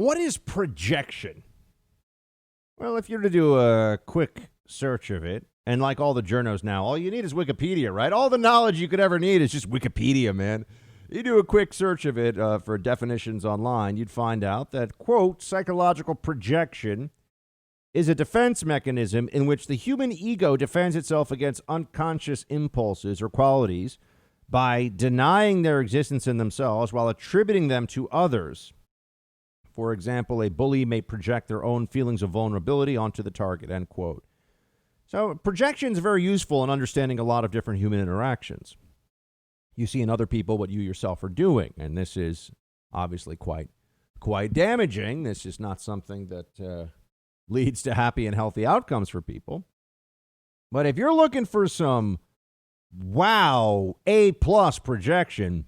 What is projection? Well, if you're to do a quick search of it, and like all the journos now, all you need is Wikipedia, right? All the knowledge you could ever need is just Wikipedia, man. You do a quick search of it for definitions online, you'd find out that, quote, psychological projection is a defense mechanism in which the human ego defends itself against unconscious impulses or qualities by denying their existence in themselves while attributing them to others. For example, a bully may project their own feelings of vulnerability onto the target, end quote. So projection is very useful in understanding a lot of different human interactions. You see in other people what you yourself are doing, and this is obviously quite damaging. This is not something that leads to happy and healthy outcomes for people. But if you're looking for some wow, A-plus projection,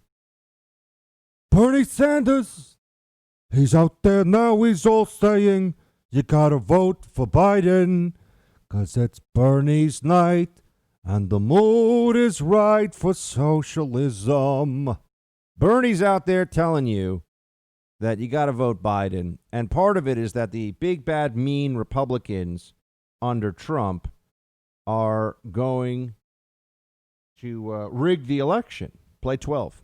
Bernie Sanders, he's out there now, he's all saying, you gotta vote for Biden, 'cause it's Bernie's night, and the mood is right for socialism. Bernie's out there telling you that you gotta vote Biden, and part of it is that the big, bad, mean Republicans under Trump are going to rig the election. Play 12.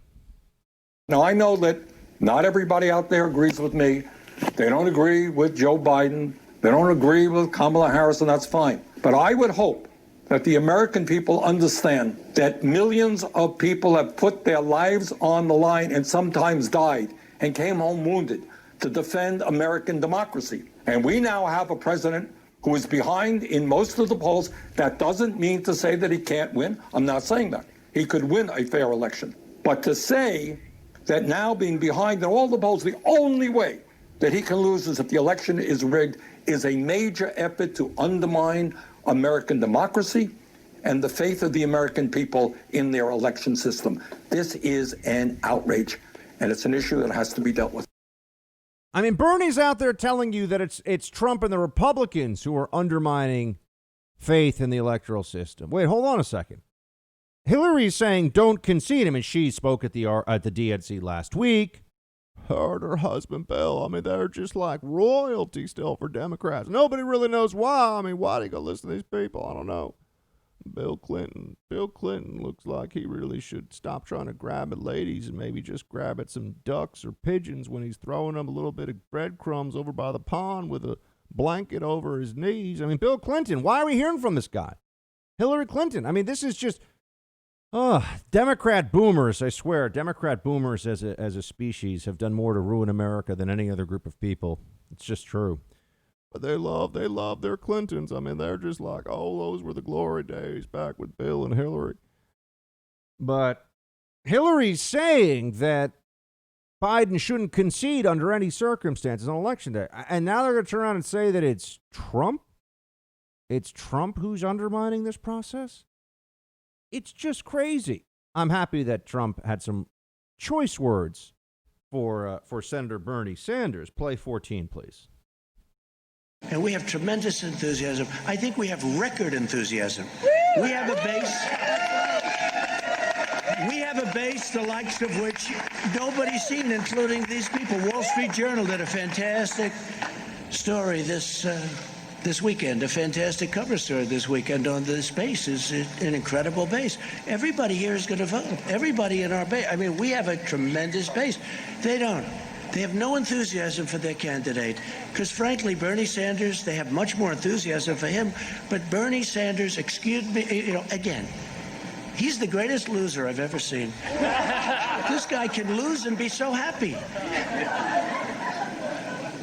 Now, I know that not everybody out there agrees with me. They don't agree with Joe Biden. They don't agree with Kamala Harris, and that's fine. But I would hope that the American people understand that millions of people have put their lives on the line and sometimes died and came home wounded to defend American democracy. And we now have a president who is behind in most of the polls. That doesn't mean to say that he can't win. I'm not saying that. He could win a fair election. But to say that now being behind in all the polls, the only way that he can lose is if the election is rigged, is a major effort to undermine American democracy and the faith of the American people in their election system. This is an outrage, and it's an issue that has to be dealt with. I mean, Bernie's out there telling you that it's Trump and the Republicans who are undermining faith in the electoral system. Wait, hold on a second. Hillary's saying don't concede. I mean, she spoke at the DNC last week. Her and her husband, Bill, I mean, they're just like royalty still for Democrats. Nobody really knows why. I mean, why do you go listen to these people? I don't know. Bill Clinton looks like he really should stop trying to grab at ladies and maybe just grab at some ducks or pigeons when he's throwing them a little bit of breadcrumbs over by the pond with a blanket over his knees. I mean, Bill Clinton, why are we hearing from this guy? Hillary Clinton. I mean, this is just, Democrat boomers, I swear, Democrat boomers as a species have done more to ruin America than any other group of people. It's just true. But they love their Clintons. I mean, they're just like, oh, those were the glory days back with Bill and Hillary. But Hillary's saying that Biden shouldn't concede under any circumstances on election day. And now they're going to turn around and say that it's Trump? It's Trump who's undermining this process? It's just crazy. I'm happy that Trump had some choice words for Senator Bernie Sanders. Play 14, please. And we have tremendous enthusiasm. I think we have record enthusiasm. We have a base. We have a base the likes of which nobody's seen, including these people. Wall Street Journal did a fantastic story this weekend, a fantastic cover story this weekend on this base. Is an incredible base. Everybody here is going to vote. Everybody in our base. I mean, we have a tremendous base. They don't. They have no enthusiasm for their candidate because, frankly, Bernie Sanders, they have much more enthusiasm for him. But Bernie Sanders, excuse me, again, he's the greatest loser I've ever seen. This guy can lose and be so happy.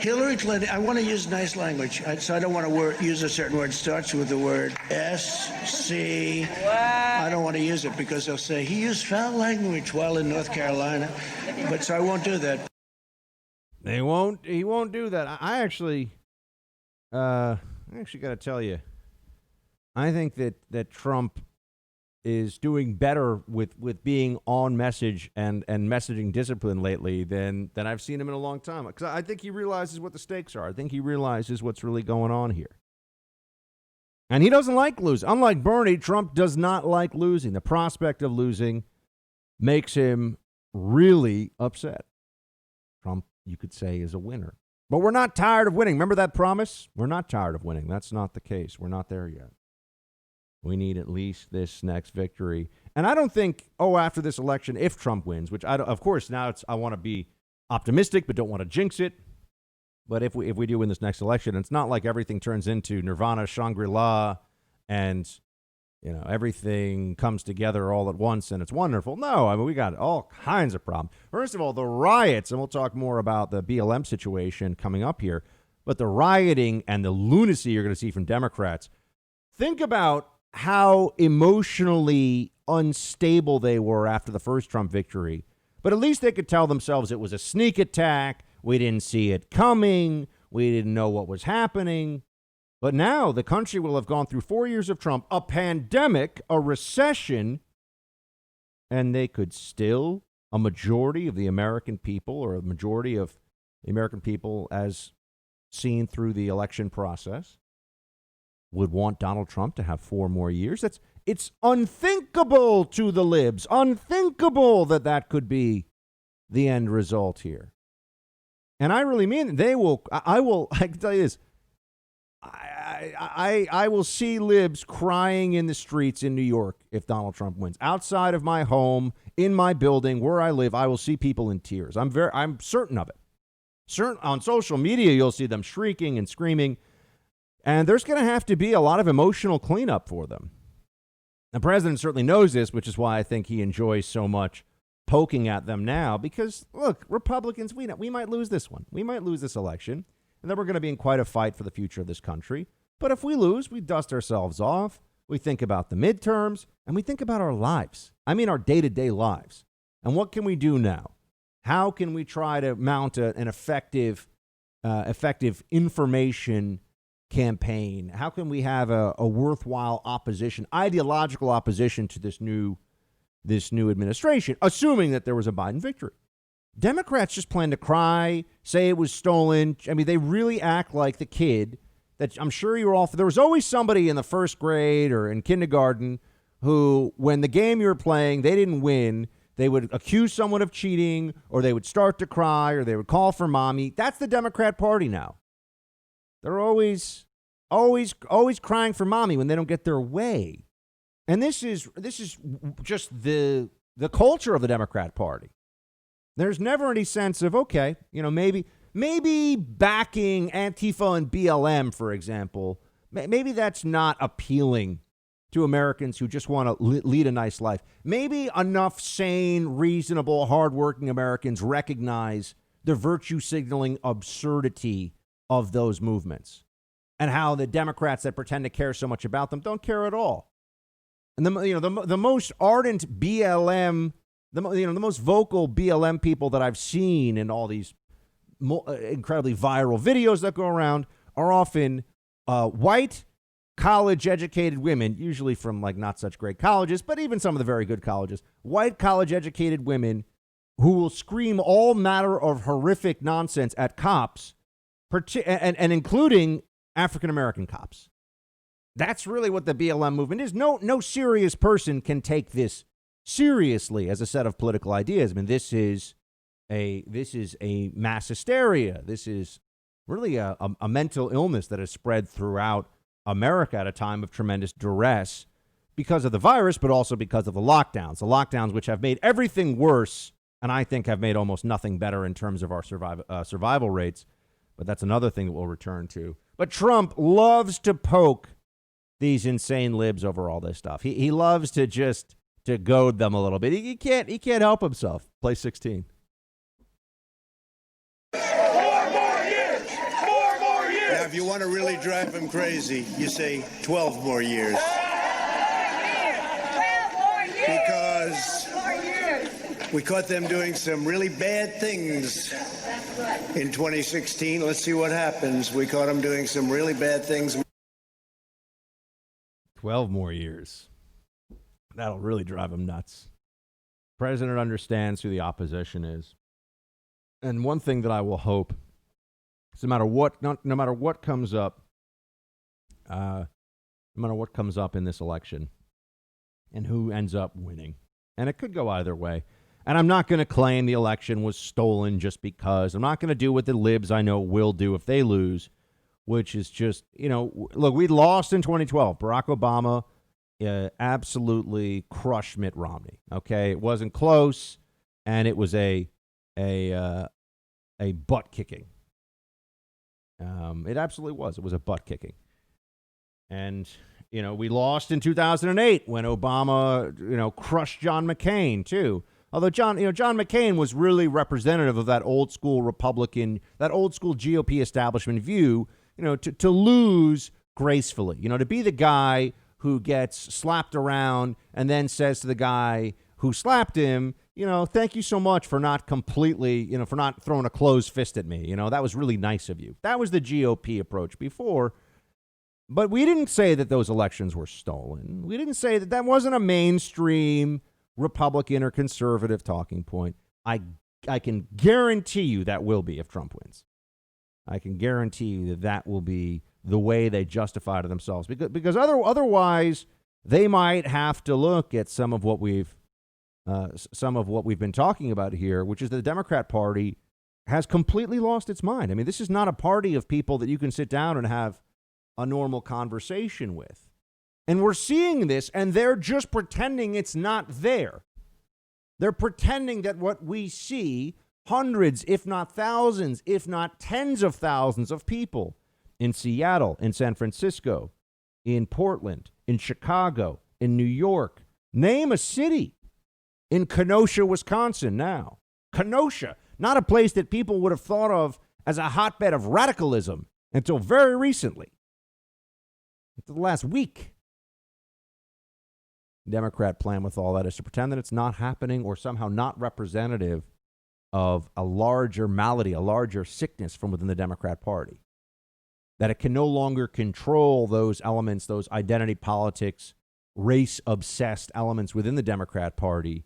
Hillary Clinton, I want to use nice language, so I don't want to use a certain word. It starts with the word S-C. I don't want to use it because they'll say he used foul language while in North Carolina. But so I won't do that. He won't do that. I actually got to tell you, I think that Trump is doing better with being on message and messaging discipline lately than I've seen him in a long time. Because I think he realizes what the stakes are. I think he realizes what's really going on here. And he doesn't like losing. Unlike Bernie, Trump does not like losing. The prospect of losing makes him really upset. Trump, you could say, is a winner. But we're not tired of winning. Remember that promise? We're not tired of winning. That's not the case. We're not there yet. We need at least this next victory. And I don't think, after this election, if Trump wins, which of course, now I want to be optimistic, but don't want to jinx it. But if we do win this next election, it's not like everything turns into Nirvana, Shangri-La, and everything comes together all at once and it's wonderful. No, I mean, we got all kinds of problems. First of all, the riots, and we'll talk more about the BLM situation coming up here, but the rioting and the lunacy you're going to see from Democrats. Think about how emotionally unstable they were after the first Trump victory. But at least they could tell themselves it was a sneak attack. We didn't see it coming. We didn't know what was happening. But now the country will have gone through 4 years of Trump, a pandemic, a recession, and they could still, a majority of the American people, or a majority of the American people as seen through the election process, would want Donald Trump to have 4 more years. It's unthinkable to the libs, unthinkable that could be the end result here. And I really mean it. I can tell you this. I will see libs crying in the streets in New York if Donald Trump wins. Outside of my home, in my building, where I live, I will see people in tears. I'm certain of it. On social media, you'll see them shrieking and screaming. And there's going to have to be a lot of emotional cleanup for them. The president certainly knows this, which is why I think he enjoys so much poking at them now. Because, look, Republicans, we might lose this one. We might lose this election. And then we're going to be in quite a fight for the future of this country. But if we lose, we dust ourselves off. We think about the midterms. And we think about our lives. I mean, our day-to-day lives. And what can we do now? How can we try to mount an effective information campaign? How can we have a worthwhile opposition, ideological opposition to this new administration, assuming that there was a Biden victory? Democrats just plan to cry, say it was stolen. I mean, they really act like the kid that I'm sure you were all. There was always somebody in the first grade or in kindergarten who, when the game you were playing, they didn't win, they would accuse someone of cheating, or they would start to cry, or they would call for mommy. That's the Democrat Party now. They're always crying for mommy when they don't get their way. And this is just the culture of the Democrat Party. There's never any sense of, okay, maybe backing Antifa and BLM, for example, maybe that's not appealing to Americans who just want to lead a nice life. Maybe enough sane, reasonable, hardworking Americans recognize the virtue signaling absurdity of those movements and how the Democrats that pretend to care so much about them don't care at all. And the most ardent BLM, the most vocal BLM people that I've seen in all these incredibly viral videos that go around are often white, college-educated women, usually from not such great colleges, but even some of the very good colleges. White, college-educated women who will scream all manner of horrific nonsense at cops, and including African-American cops. That's really what the BLM movement is. No serious person can take this seriously as a set of political ideas. I mean, this is a mass hysteria. This is really a mental illness that has spread throughout America at a time of tremendous duress because of the virus, but also because of the lockdowns, which have made everything worse, and I think have made almost nothing better in terms of our survival rates. But that's another thing that we'll return to. But Trump loves to poke these insane libs over all this stuff. He loves to goad them a little bit. He can't help himself. Play 16. 4 more years! 4 more years! Now, if you want to really drive him crazy, you say 12 more years. 12 more years! Because 12 more years! we caught them doing some really bad things in 2016. Let's see what happens. We caught them doing some really bad things. 12 more years. That'll really drive him nuts. The president understands who the opposition is. And one thing that I will hope is no matter what comes up in this election and who ends up winning, and it could go either way. And I'm not going to claim the election was stolen just because. I'm not going to do what the libs I know will do if they lose, which is just, look, we lost in 2012. Barack Obama absolutely crushed Mitt Romney. Okay, it wasn't close, and it was a butt kicking. It absolutely was. It was a butt kicking. And, we lost in 2008 when Obama, crushed John McCain, too. Although John McCain was really representative of that old school Republican, that old school GOP establishment view, to lose gracefully, to be the guy who gets slapped around and then says to the guy who slapped him, thank you so much for not completely, for not throwing a closed fist at me. That was really nice of you. That was the GOP approach before. But we didn't say that those elections were stolen. We didn't say that wasn't a mainstream Republican or conservative talking point. I can guarantee you that will be if Trump wins. I can guarantee you that will be the way they justify to themselves, because otherwise they might have to look at some of what we've been talking about here, which is that the Democrat Party has completely lost its mind. I mean, this is not a party of people that you can sit down and have a normal conversation with. And we're seeing this, and they're just pretending it's not there. They're pretending that what we see, hundreds, if not thousands, if not tens of thousands of people in Seattle, in San Francisco, in Portland, in Chicago, in New York, name a city, in Kenosha, Wisconsin now. Kenosha, not a place that people would have thought of as a hotbed of radicalism until very recently, until the last week. Democrat plan with all that is to pretend that it's not happening or somehow not representative of a larger malady, a larger sickness from within the Democrat Party. That it can no longer control those elements, those identity politics, race-obsessed elements within the Democrat Party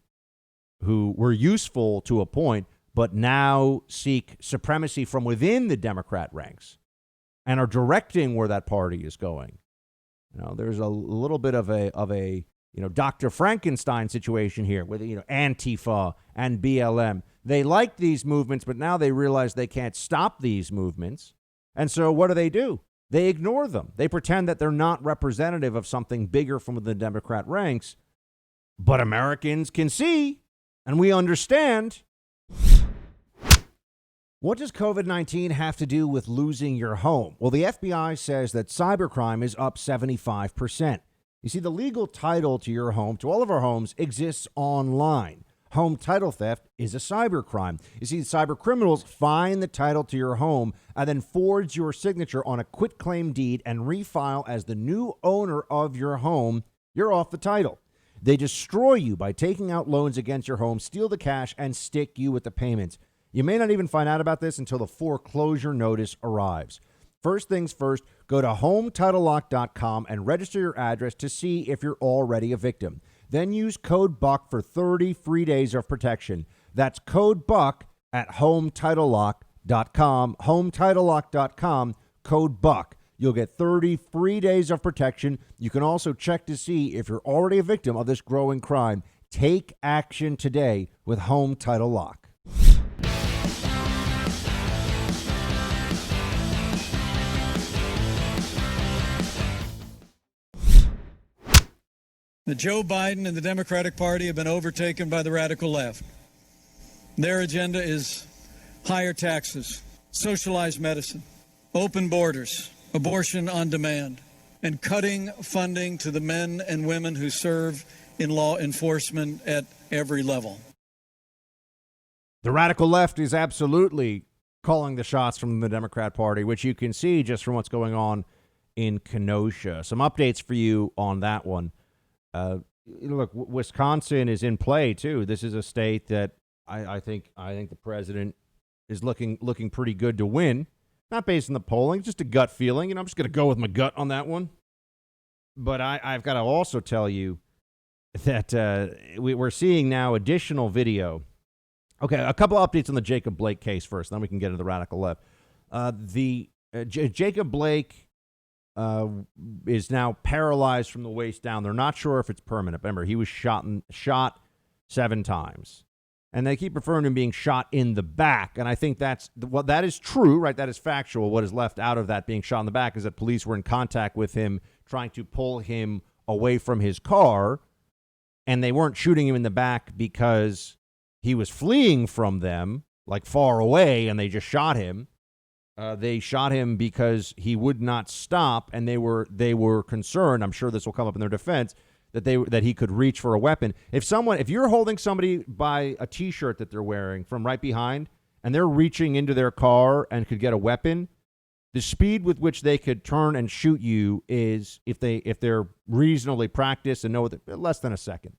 who were useful to a point, but now seek supremacy from within the Democrat ranks and are directing where that party is going. There's a little bit of a Dr. Frankenstein situation here with, Antifa and BLM. They like these movements, but now they realize they can't stop these movements. And so what do? They ignore them. They pretend that they're not representative of something bigger from the Democrat ranks. But Americans can see, and we understand. What does COVID-19 have to do with losing your home? Well, the FBI says that cybercrime is up 75%. You see, the legal title to your home, to all of our homes, exists online. Home title theft is a cybercrime. You see, cyber criminals find the title to your home and then forge your signature on a quitclaim deed and refile as the new owner of your home. You're off the title. They destroy you by taking out loans against your home, steal the cash, and stick you with the payments. You may not even find out about this until the foreclosure notice arrives. First things first, go to HomeTitleLock.com and register your address to see if you're already a victim. Then use code BUCK for 30 free days of protection. That's code BUCK at HomeTitleLock.com. HomeTitleLock.com, code BUCK. You'll get 30 free days of protection. You can also check to see if you're already a victim of this growing crime. Take action today with Home Title Lock. Joe Biden and the Democratic Party have been overtaken by the radical left. Their agenda is higher taxes, socialized medicine, open borders, abortion on demand, and cutting funding to the men and women who serve in law enforcement at every level. The radical left is absolutely calling the shots from the Democrat Party, which you can see just from what's going on in Kenosha. Some updates for you on that one. Look, Wisconsin is in play too. This is a state that I think the president is looking pretty good to win. Not based on the polling, just a gut feeling. I'm just going to go with my gut on that one. But I've got to also tell you that we're seeing now additional video. Okay, a couple of updates on the Jacob Blake case first, then we can get into the radical left. Jacob Blake is now paralyzed from the waist down. They're not sure if it's permanent. Remember, he was shot 7 times. And they keep referring to him being shot in the back. And I think that is true, right? That is factual. What is left out of that being shot in the back is that police were in contact with him, trying to pull him away from his car. And they weren't shooting him in the back because he was fleeing from them, like far away, and they just shot him. They shot him because he would not stop, and they were concerned. I'm sure this will come up in their defense, that he could reach for a weapon. If you're holding somebody by a T-shirt that they're wearing from right behind, and they're reaching into their car and could get a weapon, the speed with which they could turn and shoot you is, if they're reasonably practiced and know less than a second.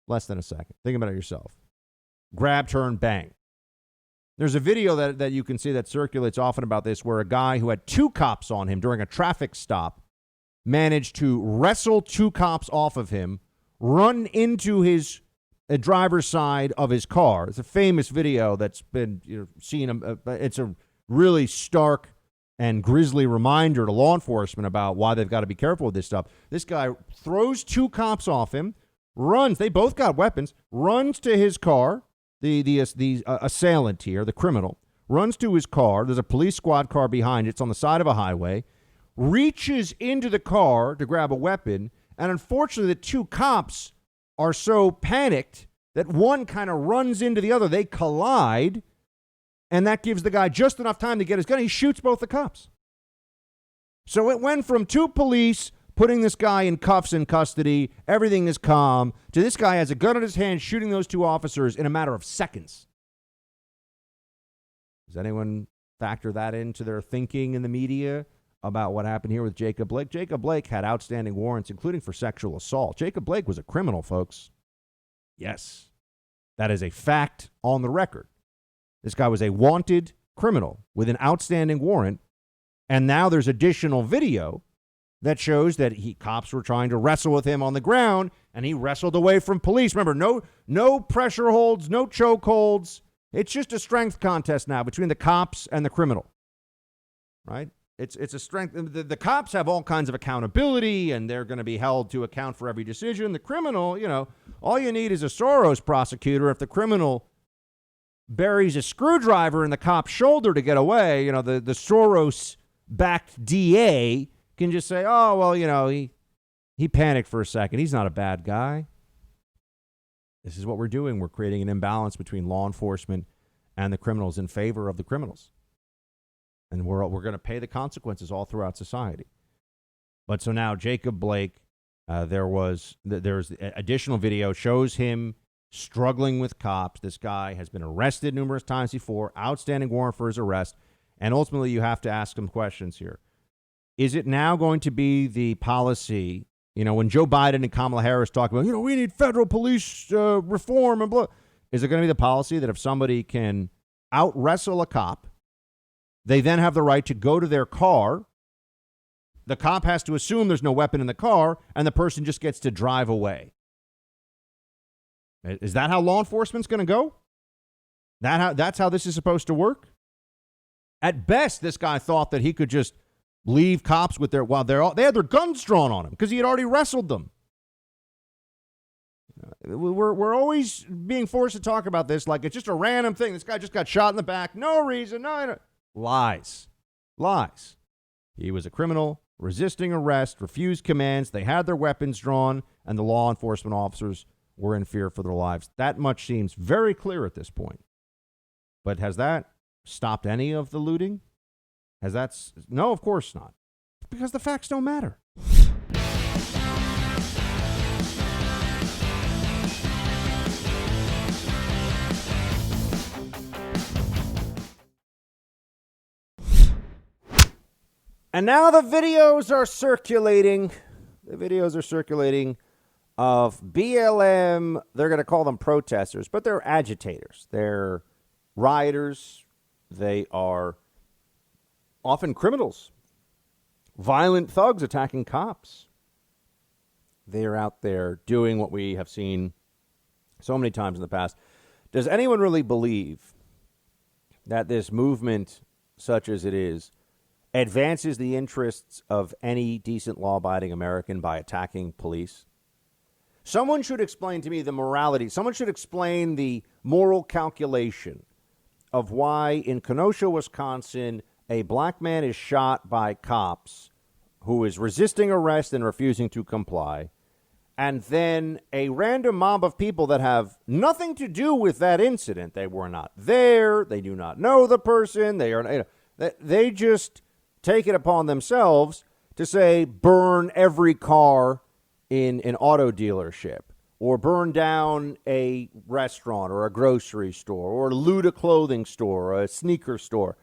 Less than a second. Think about it yourself. Grab, turn, bang. There's a video that you can see that circulates often about this, where a guy who had 2 cops on him during a traffic stop managed to wrestle 2 cops off of him, run into his driver's side of his car. It's a famous video that's been seen. It's a really stark and grisly reminder to law enforcement about why they've got to be careful with this stuff. This guy throws 2 cops off him, runs. They both got weapons. Runs to his car. The assailant here, the criminal, runs to his car. There's a police squad car behind it. It's on the side of a highway. Reaches into the car to grab a weapon, and unfortunately the 2 cops are so panicked that one kind of runs into the other. They collide, and that gives the guy just enough time to get his gun. He shoots both the cops. So it went from 2 police putting this guy in cuffs in custody, everything is calm, to this guy has a gun in his hand shooting those 2 officers in a matter of seconds. Does anyone factor that into their thinking in the media about what happened here with Jacob Blake? Jacob Blake had outstanding warrants, including for sexual assault. Jacob Blake was a criminal, folks. Yes. That is a fact on the record. This guy was a wanted criminal with an outstanding warrant, and now there's additional video that shows that cops were trying to wrestle with him on the ground, and he wrestled away from police. Remember, no pressure holds, no choke holds. It's just a strength contest now between the cops and the criminal, right? It's a strength. The cops have all kinds of accountability, and they're going to be held to account for every decision. The criminal, all you need is a Soros prosecutor. If the criminal buries a screwdriver in the cop's shoulder to get away, the Soros-backed DA can just say, oh, well, he panicked for a second. He's not a bad guy. This is what we're doing. We're creating an imbalance between law enforcement and the criminals in favor of the criminals. And we're going to pay the consequences all throughout society. But so now Jacob Blake, there's additional video, shows him struggling with cops. This guy has been arrested numerous times before, outstanding warrant for his arrest. And ultimately, you have to ask him questions here. Is it now going to be the policy, when Joe Biden and Kamala Harris talk about, we need federal police reform and blah, is it going to be the policy that if somebody can out-wrestle a cop, they then have the right to go to their car, the cop has to assume there's no weapon in the car, and the person just gets to drive away? Is that how law enforcement's going to go? That's how this is supposed to work? At best, this guy thought that he could just leave cops with they had their guns drawn on him because he had already wrestled them. We're always being forced to talk about this like it's just a random thing. This guy just got shot in the back. No reason. No. Lies. He was a criminal, resisting arrest, refused commands. They had their weapons drawn, and the law enforcement officers were in fear for their lives. That much seems very clear at this point. But has that stopped any of the looting? No, of course not. Because the facts don't matter. And now the videos are circulating. Of BLM. They're going to call them protesters, but they're agitators. They're rioters. They are often criminals, violent thugs attacking cops. They are out there doing what we have seen so many times in the past. Does anyone really believe that this movement, such as it is, advances the interests of any decent law-abiding American by attacking police? Someone should explain to me the morality. Someone should explain the moral calculation of why in Kenosha, Wisconsin, a black man is shot by cops who is resisting arrest and refusing to comply. And then a random mob of people that have nothing to do with that incident. They were not there. They do not know the person. They just take it upon themselves to say, burn every car in an auto dealership, or burn down a restaurant or a grocery store, or loot a clothing store or a sneaker store.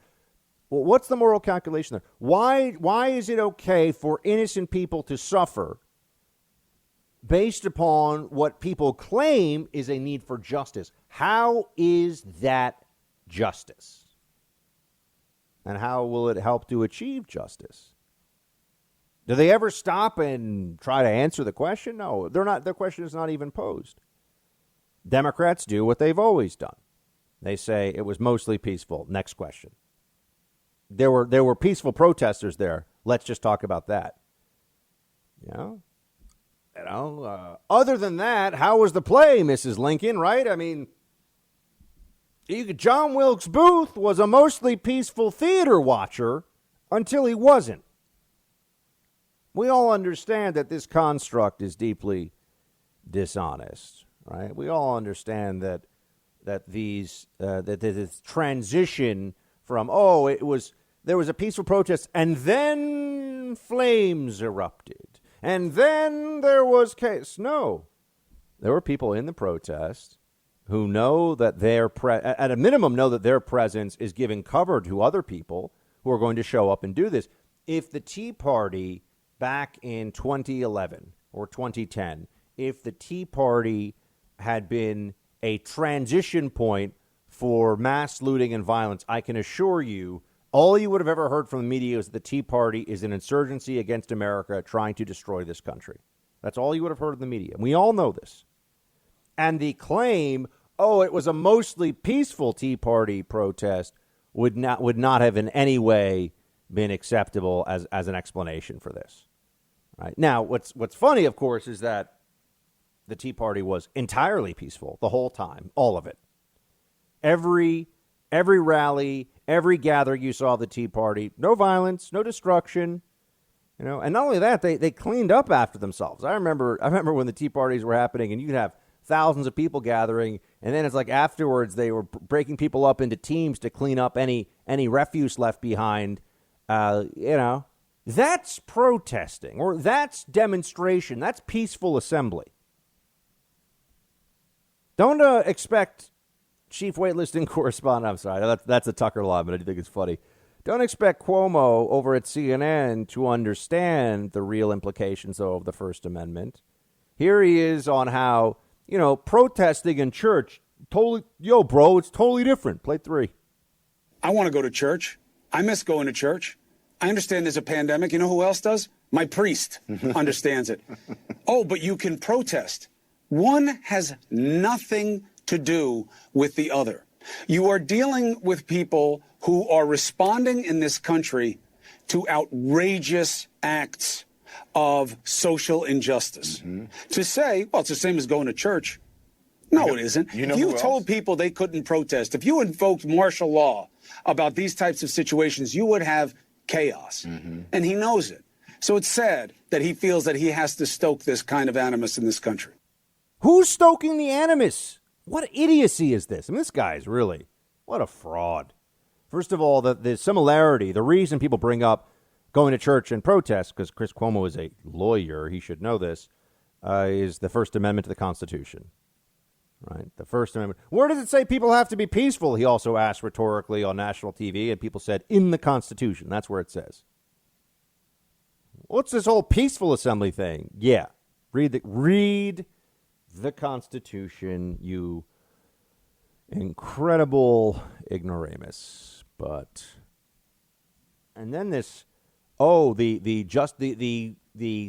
Well, what's the moral calculation there? Why is it okay for innocent people to suffer based upon what people claim is a need for justice? How is that justice? And how will it help to achieve justice? Do they ever stop and try to answer the question? No, they're not. The question is not even posed. Democrats do what they've always done. They say it was mostly peaceful. Next question. There were peaceful protesters there. Let's just talk about that. Other than that, how was the play, Mrs. Lincoln? Right? I mean, John Wilkes Booth was a mostly peaceful theater watcher until he wasn't. We all understand that this construct is deeply dishonest, right? We all understand that this transition from there was a peaceful protest and then flames erupted and then there was chaos. No, there were people in the protest who know that at a minimum know that their presence is giving cover to other people who are going to show up and do this. If the Tea Party back in 2011 or 2010, if the Tea Party had been a transition point for mass looting and violence, I can assure you, all you would have ever heard from the media is that the Tea Party is an insurgency against America trying to destroy this country. That's all you would have heard in the media. We all know this. And the claim, it was a mostly peaceful Tea Party protest, would not have in any way been acceptable as an explanation for this. Right. Now, what's funny, of course, is that the Tea Party was entirely peaceful the whole time, all of it. Every rally, every gathering you saw of the Tea Party, no violence, no destruction, And not only that, they cleaned up after themselves. I remember when the Tea Parties were happening, and you could have thousands of people gathering, and then it's like afterwards they were breaking people up into teams to clean up any refuse left behind. That's protesting, or that's demonstration. That's peaceful assembly. Don't expect chief waitlisting correspondent. I'm sorry, that's a Tucker line, but I do think it's funny. Don't expect Cuomo over at CNN to understand the real implications of the First Amendment. Here he is on how, protesting in church, totally, it's totally different. Play 3. I want to go to church. I miss going to church. I understand there's a pandemic. You know who else does? My priest understands it. Oh, but you can protest. One has nothing to do with the other. You are dealing with people who are responding in this country to outrageous acts of social injustice. Mm-hmm. To say, well, it's the same as going to church. No, it isn't. If you told people they couldn't protest, if you invoked martial law about these types of situations, you would have chaos. Mm-hmm. And he knows it. So it's sad that he feels that he has to stoke this kind of animus in this country. Who's stoking the animus? What idiocy is this? I mean, this guy is really, what a fraud. First of all, the similarity, the reason people bring up going to church and protest, because Chris Cuomo is a lawyer, he should know this, is the First Amendment to the Constitution. Right? The First Amendment. Where does it say people have to be peaceful? He also asked rhetorically on national TV, and people said, in the Constitution. That's where it says. What's this whole peaceful assembly thing? Yeah. Read the Constitution, you incredible ignoramus. But, and then this, the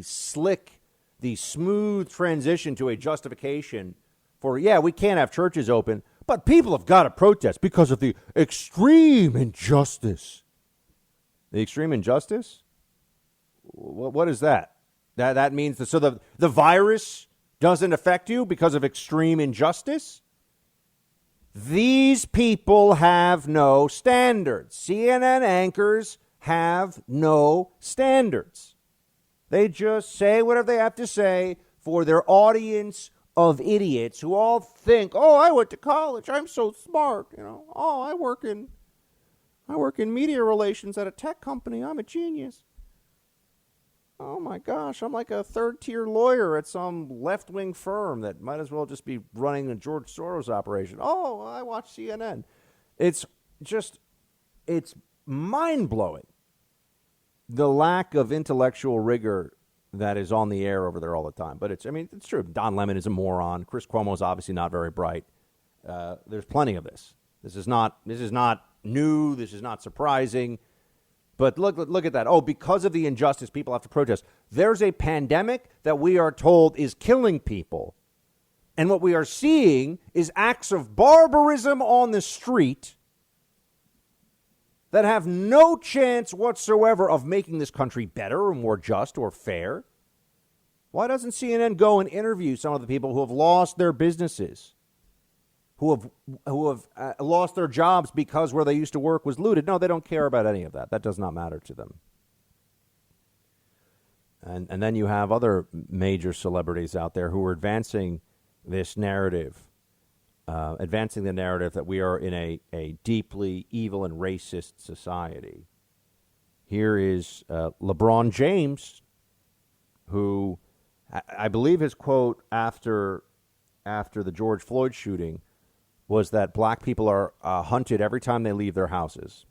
slick, the smooth transition to a justification for, we can't have churches open, but people have got to protest because of the extreme injustice. The extreme injustice? What is that? That means so the virus doesn't affect you because of extreme injustice? These people have no standards. CNN anchors have no standards. They just say whatever they have to say for their audience of idiots who all think, oh, I went to college, I'm so smart, Oh, I work in media relations at a tech company, I'm a genius. Oh my gosh, I'm like a third-tier lawyer at some left-wing firm that might as well just be running a George Soros operation. Oh, I watch CNN. It's mind-blowing, the lack of intellectual rigor that is on the air over there all the time. But it's true. Don Lemon is a moron. Chris Cuomo is obviously not very bright. There's plenty of this. This is not new. This is not surprising. But look at that. Oh, because of the injustice, people have to protest. There's a pandemic that we are told is killing people. And what we are seeing is acts of barbarism on the street that have no chance whatsoever of making this country better or more just or fair. Why doesn't CNN go and interview some of the people who have lost their businesses, who have lost their jobs because where they used to work was looted? No, they don't care about any of that. That does not matter to them. And then you have other major celebrities out there who are advancing this narrative, advancing the narrative that we are in a deeply evil and racist society. Here is LeBron James, who I believe his quote after the George Floyd shooting was that black people are hunted every time they leave their houses.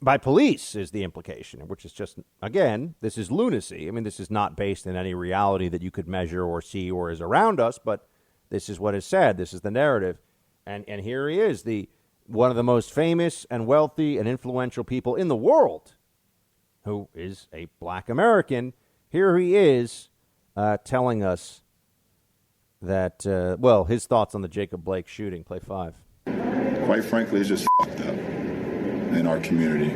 By police is the implication, which is just, again, this is lunacy. I mean, this is not based in any reality that you could measure or see or is around us, but this is what is said. This is the narrative. And here he is, one of the most famous and wealthy and influential people in the world, who is a black American. Here he is telling us that, his thoughts on the Jacob Blake shooting. Play 5. Quite frankly, it's just fucked up in our community.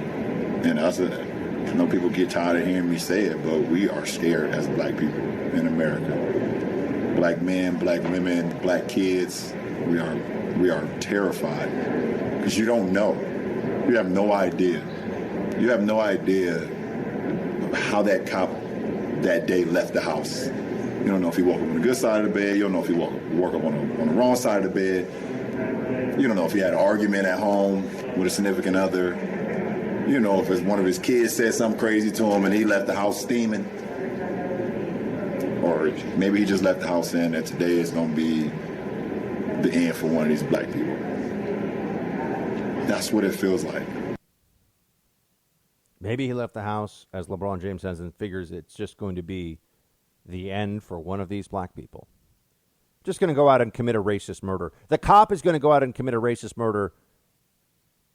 And I know people get tired of hearing me say it, but we are scared as black people in America. Black men, black women, black kids, we are terrified because you don't know. You have no idea. You have no idea how that cop that day left the house. You don't know if he woke up on the good side of the bed. You don't know if he woke up on the wrong side of the bed. You don't know if he had an argument at home with a significant other. You know if one of his kids said something crazy to him and he left the house steaming. Or maybe he just left the house saying that today is going to be the end for one of these black people. That's what it feels like. Maybe he left the house, as LeBron James says, and figures it's just going to be the end for one of these black people. Just going to go out and commit a racist murder. The cop is going to go out and commit a racist murder,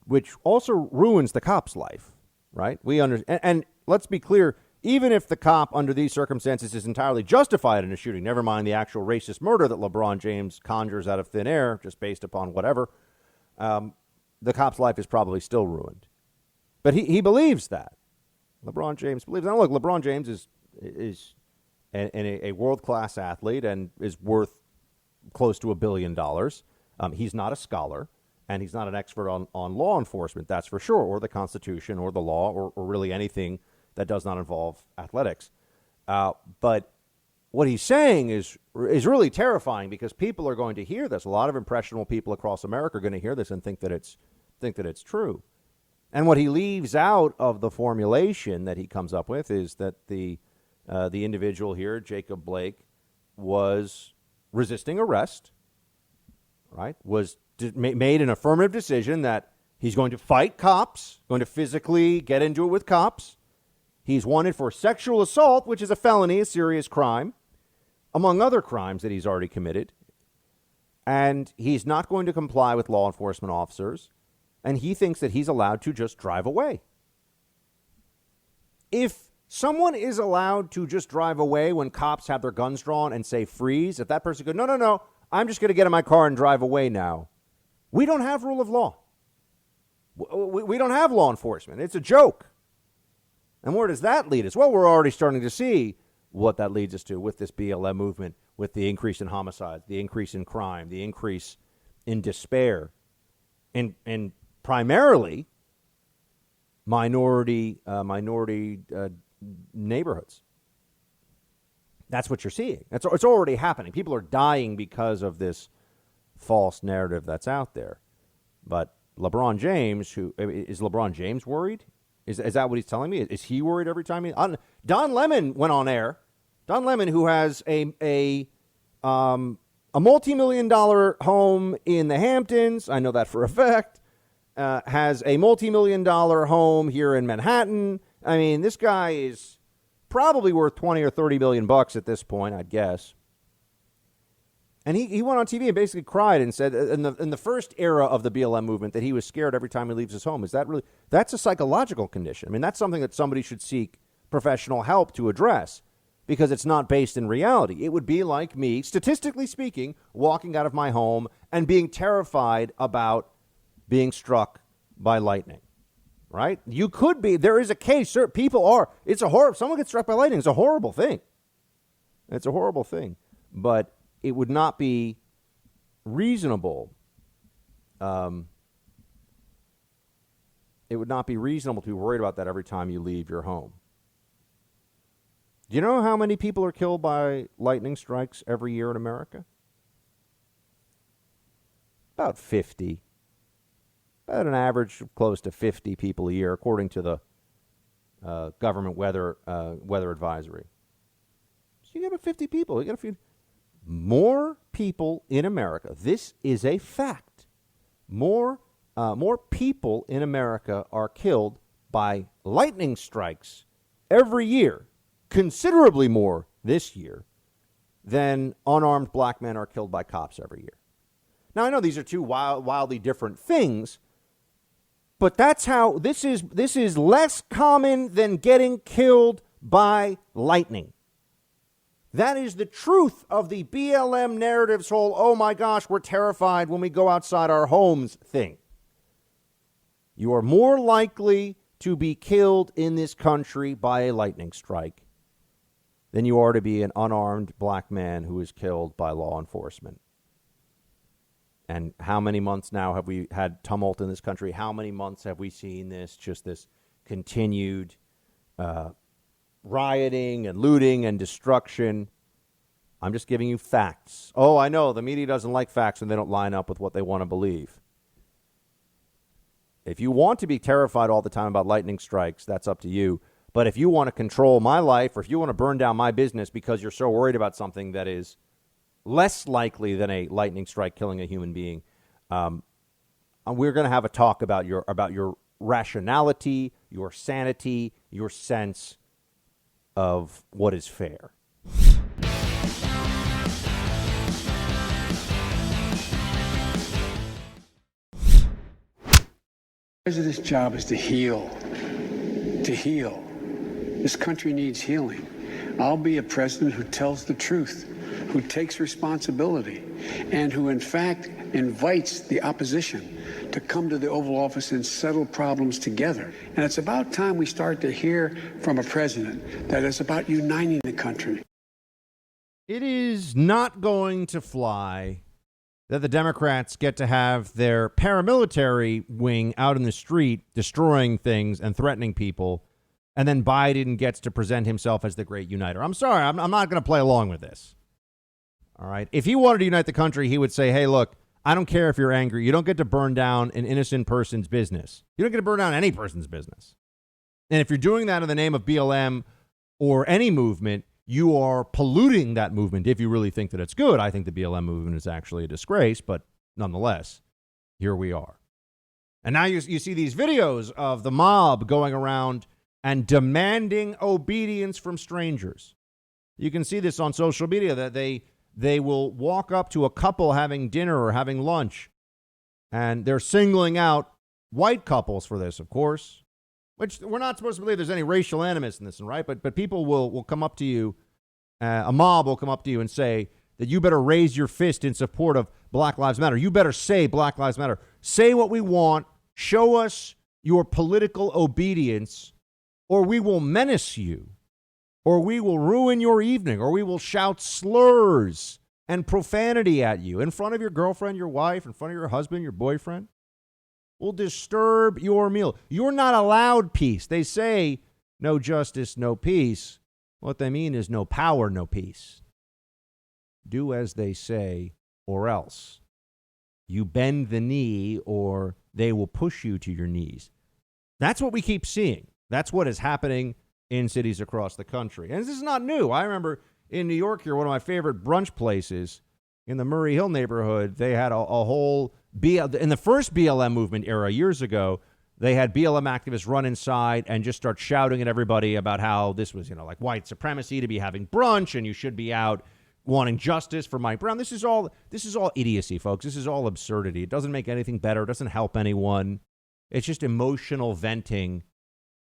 which also ruins the cop's life, right? And let's be clear, even if the cop under these circumstances is entirely justified in a shooting, never mind the actual racist murder that LeBron James conjures out of thin air, just based upon whatever, the cop's life is probably still ruined. But he believes that. LeBron James believes that. Now, look, LeBron James is a world-class athlete and is worth close to $1 billion. He's not a scholar, and he's not an expert on law enforcement, that's for sure, or the Constitution, or the law, or really anything that does not involve athletics. But what he's saying is really terrifying because people are going to hear this. A lot of impressionable people across America are going to hear this and think that it's true. And what he leaves out of the formulation that he comes up with is that the individual here, Jacob Blake, was resisting arrest, right? Made an affirmative decision that he's going to fight cops, going to physically get into it with cops. He's wanted for sexual assault, which is a felony, a serious crime, among other crimes that he's already committed. And he's not going to comply with law enforcement officers. And he thinks that he's allowed to just drive away. If someone is allowed to just drive away when cops have their guns drawn and say freeze, if that person goes, no, I'm just going to get in my car and drive away now, we don't have rule of law. We don't have law enforcement. It's a joke. And where does that lead us? Well, we're already starting to see what that leads us to with this BLM movement, with the increase in homicides, the increase in crime, the increase in despair, and primarily minority neighborhoods. That's what you're seeing. It's already happening. People are dying because of this false narrative that's out there. But LeBron James, is LeBron James worried? Is that what he's telling me? Is he worried every time Don Lemon went on air. Don Lemon, who has a multi-million-dollar home in the Hamptons, I know that for a fact, has a multi-million-dollar home here in Manhattan. I mean, this guy is probably worth 20 or 30 million bucks at this point, I'd guess. And he went on TV and basically cried and said in the first era of the BLM movement that he was scared every time he leaves his home. Is that really? That's a psychological condition. I mean, that's something that somebody should seek professional help to address because it's not based in reality. It would be like me, statistically speaking, walking out of my home and being terrified about being struck by lightning, right? You could be. There is a case. Sir, people are. It's a horrible. Someone gets struck by lightning. It's a horrible thing. It's a horrible thing. But it would not be reasonable. It would not be reasonable to be worried about that every time you leave your home. Do you know how many people are killed by lightning strikes every year in America? About 50. About an average of close to 50 people a year, according to the government weather advisory. So you got about 50 people. You got a few. More people in America. This is a fact. More people in America are killed by lightning strikes every year, considerably more this year, than unarmed black men are killed by cops every year. Now, I know these are two wildly different things, but that's how this is less common than getting killed by lightning. That is the truth of the BLM narrative's whole, oh my gosh, we're terrified when we go outside our homes thing. You are more likely to be killed in this country by a lightning strike than you are to be an unarmed black man who is killed by law enforcement. And how many months now have we had tumult in this country? How many months have we seen this continued rioting and looting and destruction? I'm just giving you facts. Oh, I know the media doesn't like facts and they don't line up with what they want to believe. If you want to be terrified all the time about lightning strikes, that's up to you. But if you want to control my life or if you want to burn down my business because you're so worried about something that is less likely than a lightning strike killing a human being, we're going to have a talk about your rationality, your sanity, your sense of what is fair. The president's job is to heal. To heal. This country needs healing. I'll be a president who tells the truth, who takes responsibility, and who in fact invites the opposition to come to the Oval Office and settle problems together. And it's about time we start to hear from a president that is about uniting the country. It is not going to fly that the Democrats get to have their paramilitary wing out in the street destroying things and threatening people, and then Biden gets to present himself as the great uniter. I'm sorry, I'm not going to play along with this. All right? If he wanted to unite the country, he would say, hey, look, I don't care if you're angry. You don't get to burn down an innocent person's business. You don't get to burn down any person's business. And if you're doing that in the name of BLM or any movement, you are polluting that movement if you really think that it's good. I think the BLM movement is actually a disgrace, but nonetheless, here we are. And now you see these videos of the mob going around and demanding obedience from strangers. You can see this on social media that they will walk up to a couple having dinner or having lunch, and they're singling out white couples for this, of course, which we're not supposed to believe there's any racial animus in this, right? But people will come up to you, a mob will come up to you and say that you better raise your fist in support of Black Lives Matter. You better say Black Lives Matter. Say what we want. Show us your political obedience, or we will menace you. or we will ruin your evening, or we will shout slurs and profanity at you in front of your girlfriend, your wife, in front of your husband, your boyfriend. We'll disturb your meal. You're not allowed peace. They say no justice, no peace. What they mean is no power, no peace. Do as they say, or else. You bend the knee, or they will push you to your knees. That's what we keep seeing. That's what is happening in cities across the country. And this is not new. I remember in New York here, one of my favorite brunch places in the Murray Hill neighborhood, they had a whole in the first BLM movement era years ago, they had BLM activists run inside and just start shouting at everybody about how this was, like white supremacy to be having brunch and you should be out wanting justice for Mike Brown. This is all idiocy, folks. This is all absurdity. It doesn't make anything better. It doesn't help anyone. It's just emotional venting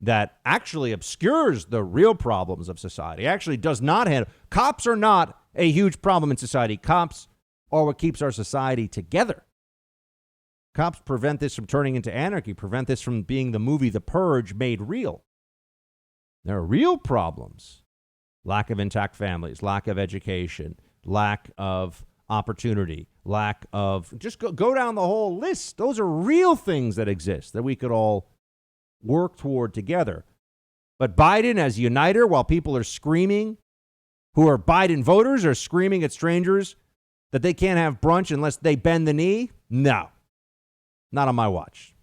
that actually obscures the real problems of society. Actually does not handle. Cops are not a huge problem in society. Cops are what keeps our society together. Cops prevent this from turning into anarchy, prevent this from being the movie The Purge made real. There are real problems. Lack of intact families, lack of education, lack of opportunity, lack of, just go down the whole list. Those are real things that exist that we could all work toward together. But Biden as uniter, while people are screaming, who are Biden voters, are screaming at strangers that they can't have brunch unless they bend the knee? No, not on my watch.